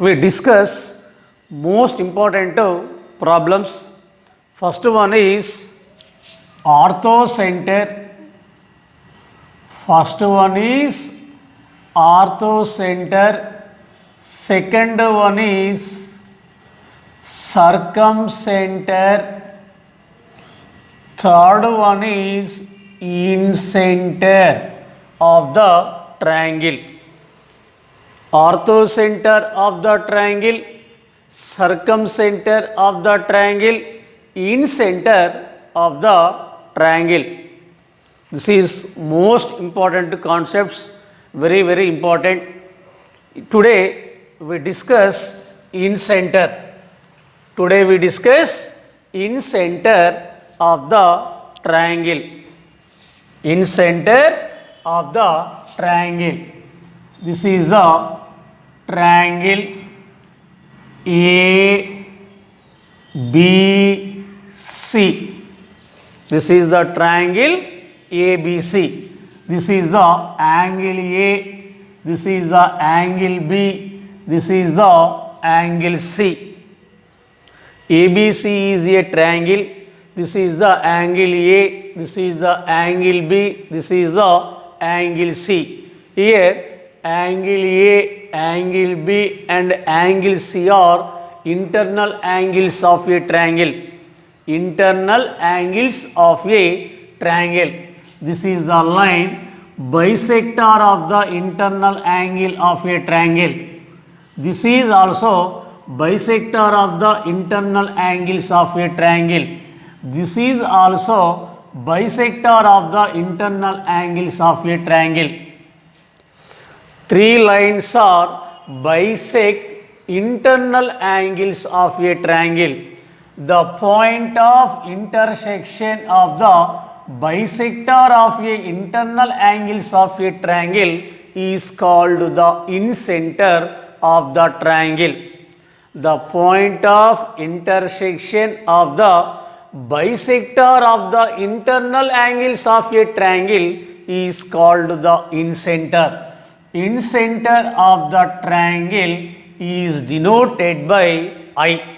we discuss most important problems. First one is orthocenter. First one is orthocenter. Second one is circumcenter. Third one is incenter of the triangle. Orthocenter of the triangle, circumcenter of the triangle, incenter of the triangle. This is most important concepts, very important. Today we discuss incenter. Today we discuss incenter of the triangle. Incenter of the triangle. This is the triangle ABC. This is the triangle ABC. This is the angle A. This is the angle B. This is the angle C. ABC is a triangle. This is the angle A. This is the angle B. This is the angle C. Here angle A, angle B and angle C are internal angles of a triangle. Internal angles of a triangle. This is the line bisector of the internal angle of a triangle. This is also bisector of the internal angles of a triangle. This is also bisector of the internal angles of a triangle. Three lines are bisect internal angles of a triangle. The point of intersection of the bisector of a internal angles of a triangle is called the incenter of the triangle. The point of intersection of the bisector of the internal angles of a triangle is called the incenter. Incenter of the triangle is denoted by I.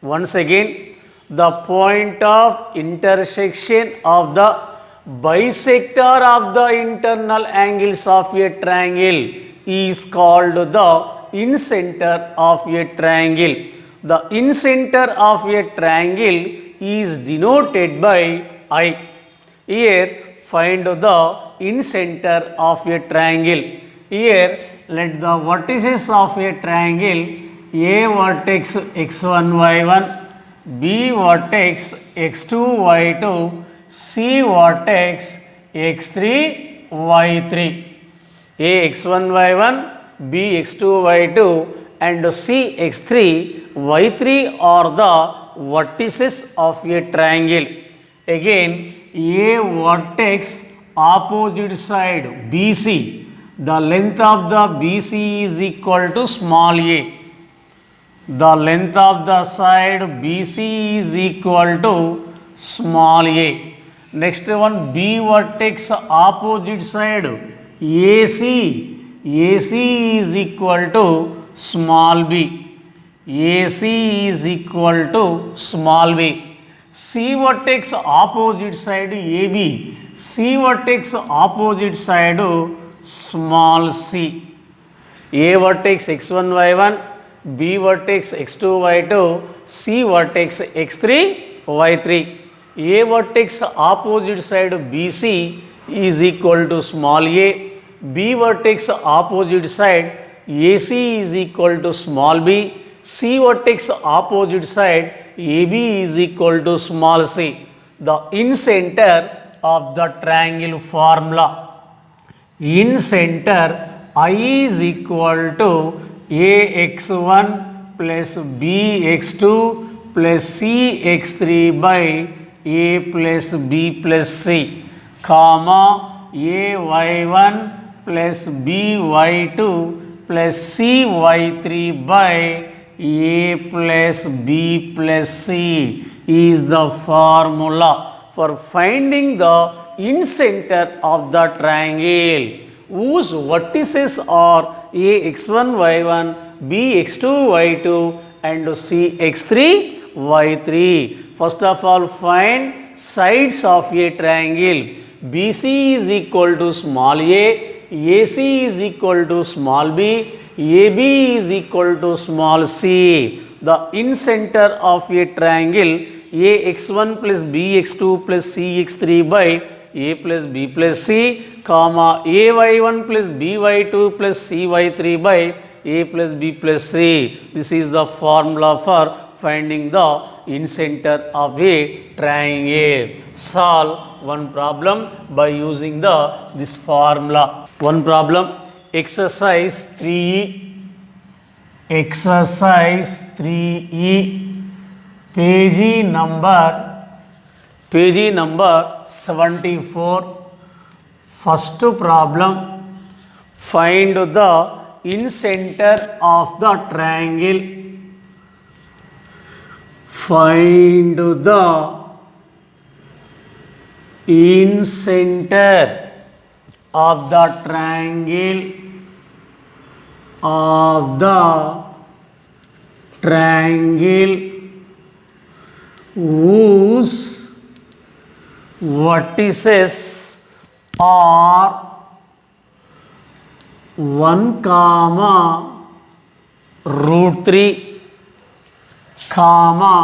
Once again, the point of intersection of the bisector of the internal angles of a triangle is called the incenter of a triangle. The incenter of a triangle is denoted by I. Here find the incenter of a triangle. Here let the vertices of a triangle A vertex x1 y1, B vertex x2 y2, C vertex x3 y3. A x1 y1, B x2 y2 and C x3 y3 are the vertices of a triangle. Again A vertex opposite side BC. The length of the BC is equal to small a. The length of the side BC is equal to small a. Next one B vertex opposite side AC. AC is equal to small b. AC is equal to small b. C vertex opposite side AB. C vertex opposite side small c. A vertex x1 y1, B vertex x2 y2, C vertex x3 y3. A vertex opposite side BC is equal to small a. B vertex opposite side AC is equal to small b. C vertex opposite side AB is equal to small c. The incenter of the triangle formula. Incenter I is equal to AX1 plus BX2 plus CX3 by A plus B plus C, comma AY1 plus BY2 plus CY3 by A plus B plus C is the formula for finding the incenter of the triangle whose vertices are A x1 y1, bx2 y2 and cx3 y3. First of all, find sides of a triangle. BC is equal to small a, AC is equal to small b, AB is equal to small c. The incenter of a triangle ax1 plus bx2 plus cx3 by a plus b plus c, comma ay1 plus by2 plus cy3 by a plus b plus c. This is the formula for finding the incenter of a triangle. Solve one problem by using this formula. One problem, exercise 3e. Exercise 3e, page number 74. First problem, find the incenter of the triangle. Find the incenter of the triangle whose vertices are 1 comma root 3 comma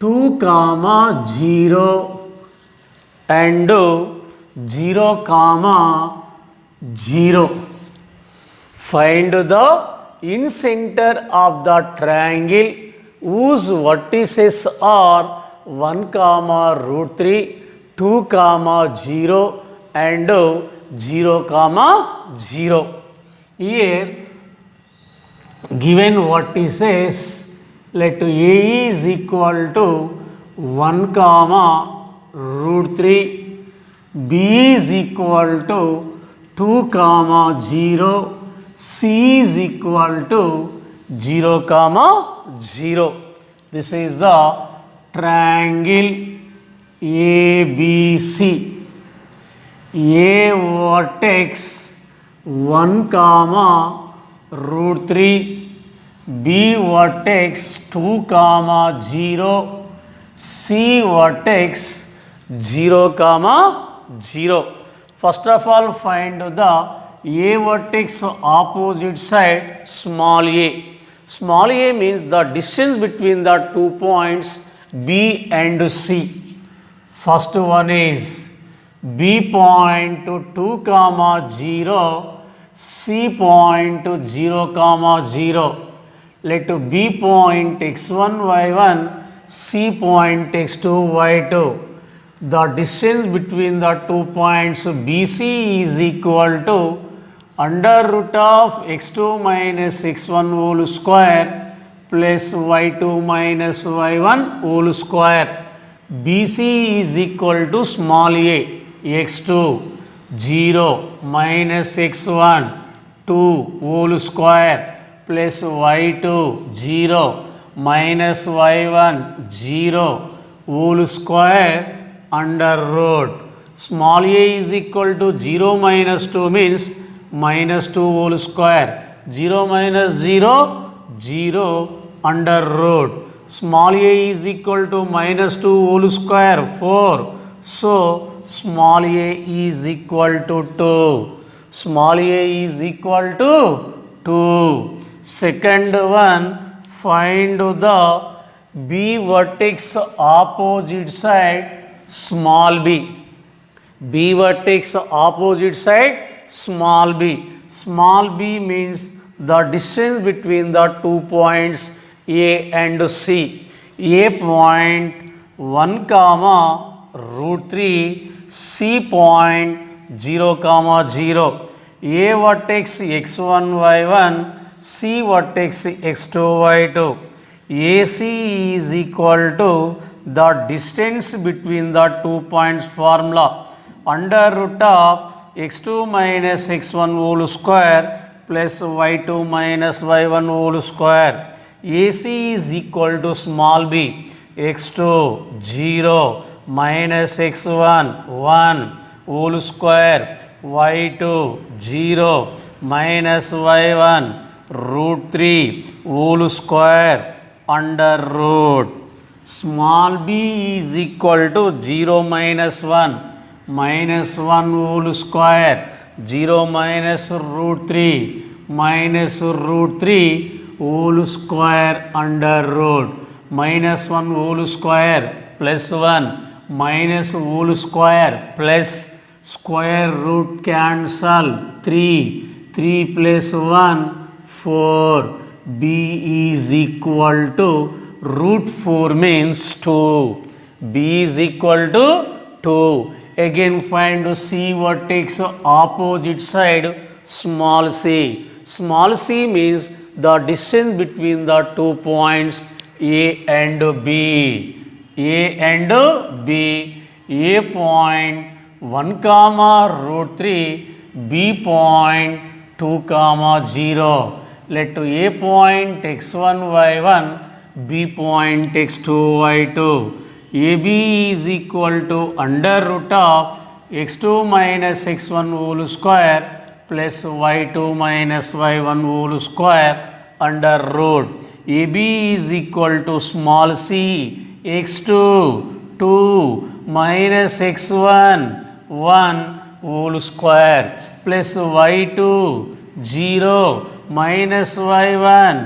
2 comma 0 and 0 comma 0. Find the incenter of the triangle whose vertices are 1 comma root 3, 2 comma 0 and 0 comma 0. Here given vertices, let A is equal to 1 comma root 3, B is equal to 2 comma 0, C is equal to 0 comma 0. This is the triangle ABC. A vertex 1 comma root 3, B vertex 2 comma 0, C vertex 0 comma 0. First of all, find the A vertex opposite side small a. Small a means the distance between the 2 points B and C. First one is B point to 2 comma 0, C point to 0 comma 0. Let B point x1 y1, C point x2 y2. The distance between the 2 points BC is equal to under root of x2 minus x1 whole square plus y2 minus y1 whole square. BC is equal to small a, x2 0 minus x1 2 whole square plus y2 0 minus y1 0 whole square under root. Small a is equal to 0 minus 2 means minus 2 whole square. 0 minus 0, 0 under root. Small a is equal to minus 2 whole square, 4. So, small a is equal to 2. Small a is equal to 2. Second one, find the B vertex opposite side small b. B vertex opposite side small b. Small b means the distance between the 2 points A and C. A point 1 comma root 3, C point 0 comma 0. A vertex x1 y1, C vertex x2 y2. AC is equal to the distance between the 2 points formula. Under root of x2 minus x1 whole square plus y2 minus y1 whole square. AC is equal to small b, x2 0 minus x1 1 whole square, y2 0 minus y1 root 3 whole square under root. Small b is equal to 0 minus 1 minus 1 whole square, 0 minus root 3 minus root 3 whole square under root, minus 1 whole square plus 1 minus whole square plus square root cancel 3 plus 1 4. B is equal to root 4 means 2. B is equal to 2. Again find C vertex opposite side small c. Small c means the distance between the 2 points A and B. A and B. A point 1 comma root 3, B point 2 comma 0. Let A point x1 y1, B point x2 y2. AB is equal to under root of x2 minus x1 whole square plus y2 minus y1 whole square under root. AB is equal to small c x2 2 minus x1 1 whole square plus y2 0 minus y1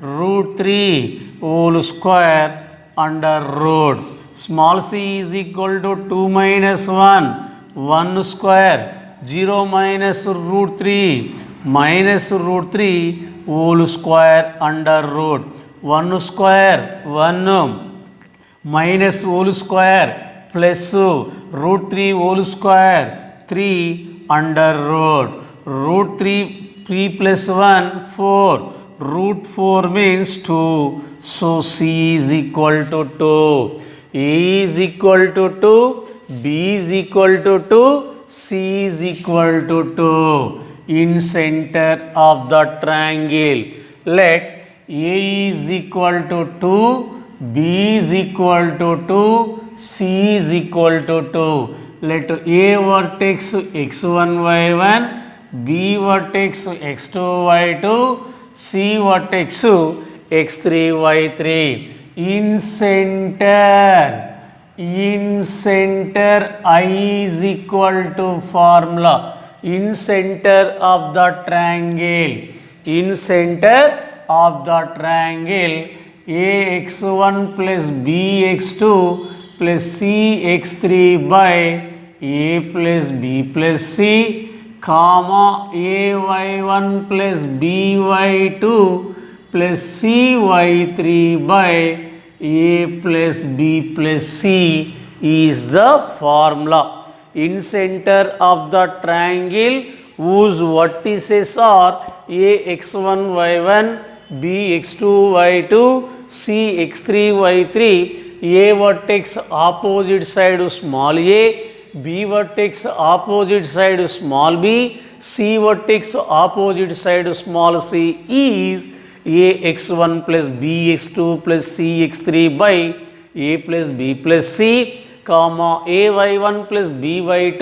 root 3 whole square under root. Small c is equal to 2 minus 1 1 square, 0 minus root 3 minus root 3 whole square under root, 1 square 1 minus whole square plus root 3 whole square 3 under root, root 3 plus 1 4, root 4 means 2. So C is equal to 2. A is equal to 2, B is equal to 2, C is equal to 2. In center of the triangle, let A is equal to 2, B is equal to 2, C is equal to 2. Let A vertex x1 y1, B vertex x2 y2, C vertex x3 y3. In center I is equal to formula. In center of the triangle, in center of the triangle, ax1 plus bx2 plus cx3 by a plus b plus c, comma ay1 plus by2 plus cy3 by a plus b plus c is the formula. In center of the triangle whose vertices are ax1 y1, bx2 y2, cx3 y3, a vertex opposite side small a, b vertex opposite side small b, c vertex opposite side small c is ax1 plus bx2 plus cx3 by a plus b plus c, comma ay1 plus by2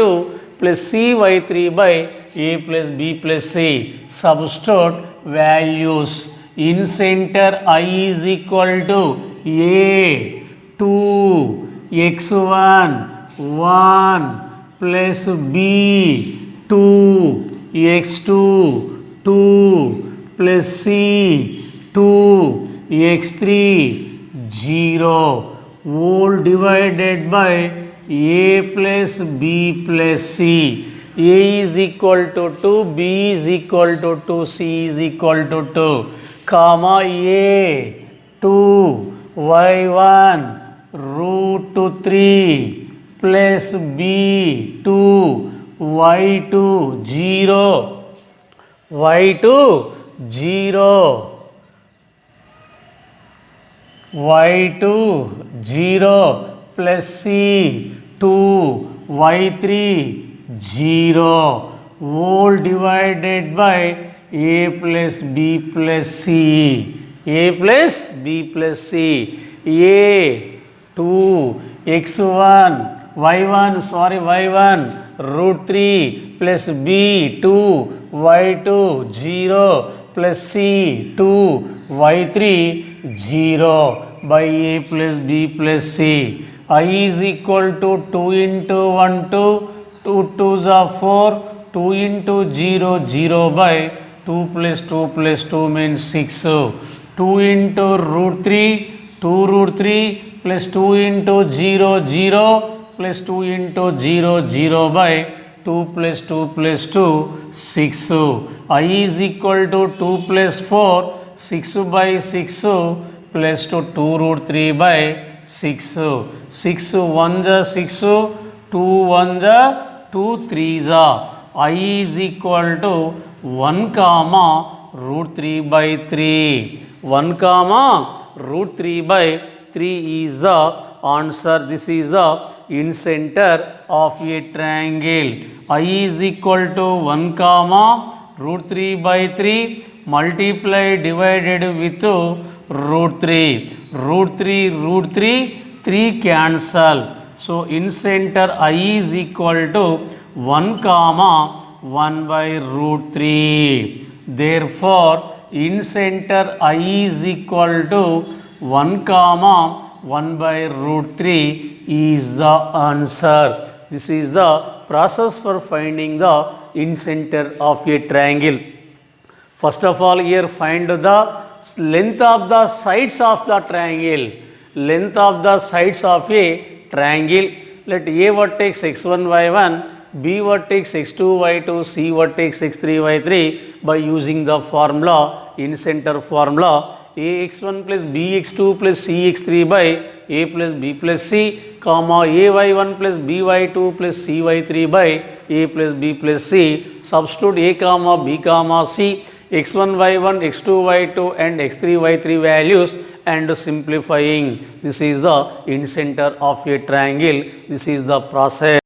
plus cy3 by a plus b plus c. Substitute values. In center I is equal to a 2 x1 1 plus b 2 x2 2 plus c 2 x3 0 whole divided by a plus b plus c. A is equal to 2, b is equal to 2, c is equal to 2, comma a 2 y1 root 3 plus b 2 y2 0 y2 0 y2 0 plus c 2 y3 0 whole divided by a plus b plus c, a plus b plus c. A 2 x1 y1 root 3 plus b 2 y2 0 plus C 2 y3 0 by A plus B plus C. I is equal to 2 into 1 2, 2 2s are 4, 2 into 0 0 by 2 plus 2 means 6. 2 into root 3, 2 root 3 plus 2 into 0 0 plus 2 into 0 0 by 2 plus 2 6. I is equal to 2 plus 4 6 by 6 plus to 2 root 3 by 6. 6 1 is 6, 2 1 is 2 3 is. I is equal to 1 comma root 3 by 3. 1 comma root 3 by 3 is the answer. This is the in center of a triangle. I is equal to 1 comma root 3 by 3 multiply divided with root 3. Root 3 3 cancel. So in center I is equal to 1 comma 1 by root 3. Therefore in center I is equal to 1 comma 1 by root 3 is the answer. This is the process for finding the in center of a triangle. First of all, here find the length of the sides of the triangle. Length of the sides of a triangle. Let A vertex x1 y1, B vertex x2 y2, C vertex x3 y3 by using the formula in center formula ax1 plus bx2 plus cx3 by a plus b plus c, comma ay1 plus by2 plus cy3 by a plus b plus c. Substitute a comma b comma c, x1 y1, x2 y2 and x3 y3 values and simplifying. This is the in center of a triangle. This is the process.